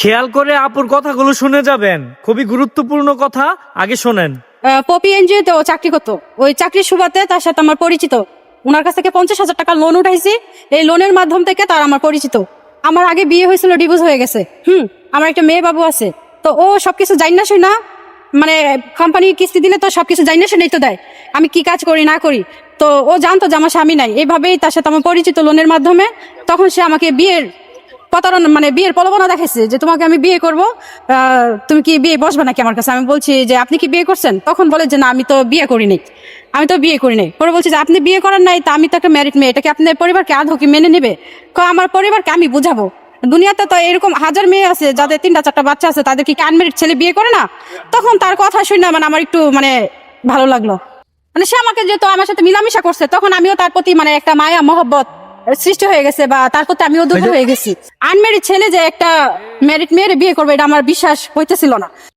খেয়াল করে আপুর কথাগুলো শুনে যাবেন, খুবই গুরুত্বপূর্ণ কথা, আগে শোনেন। পপি এনজিও তে ও চাকরি করতো, ওই চাকরির সুবাদে তার সাথে আমার পরিচিত। ওনার কাছ থেকে 50,000 টাকা লোন উঠাইছি। এই লোনের মাধ্যম থেকে তার আমার পরিচিত। আমার আগে বিয়ে হয়েছিল, ডিভোর্স হয়ে গেছে। আমার একটা মেয়ে বাবু আছে। তো ও সবকিছু জানি না শুই না, মানে কোম্পানির কিস্তি দিলে তো সবকিছু জানি না শুনেই তো দেয় আমি কি কাজ করি না করি। তো ও জানতো যে আমার স্বামী নাই, এইভাবেই তার সাথে আমার পরিচিত লোনের মাধ্যমে। তখন সে আমাকে বিয়ের প্রতারণা, মানে বিয়ের প্রলোভনা দেখাইছে যে তোমাকে আমি বিয়ে করবো, তুমি কি বিয়ে বসবে নাকি আমার কাছে। আমি বলছি যে আপনি কি বিয়ে করছেন? তখন বলে যে না, আমি তো বিয়ে করিনি। পরে বলছি যে আপনি বিয়ে করেন নাই, তা আমি তো একটা ম্যারিড মেয়ে, এটাকে আপনার পরিবারকে আদৌ কি মেনে নেবে? আমার পরিবারকে আমি বুঝাবো। দুনিয়াতে তো এরকম হাজার মেয়ে আছে যাদের 3টা 4টা বাচ্চা আছে, তাদেরকে কি আনমেরিড ছেলে বিয়ে করে না? তখন তার কথা শুনে মানে আমার একটু মানে ভালো লাগলো। মানে সে আমাকে যেহেতু আমার সাথে মিলামিশা করছে, তখন আমিও তার প্রতি মানে একটা মায়া মহব্বত সৃষ্টি হয়ে গেছে, বা তার প্রতি আমিও দুর্বল হয়ে গেছি। আনমেরিড ছেলে যে একটা ম্যারিড মেয়ের বিয়ে করবে, এটা আমার বিশ্বাস হইতেছিল না।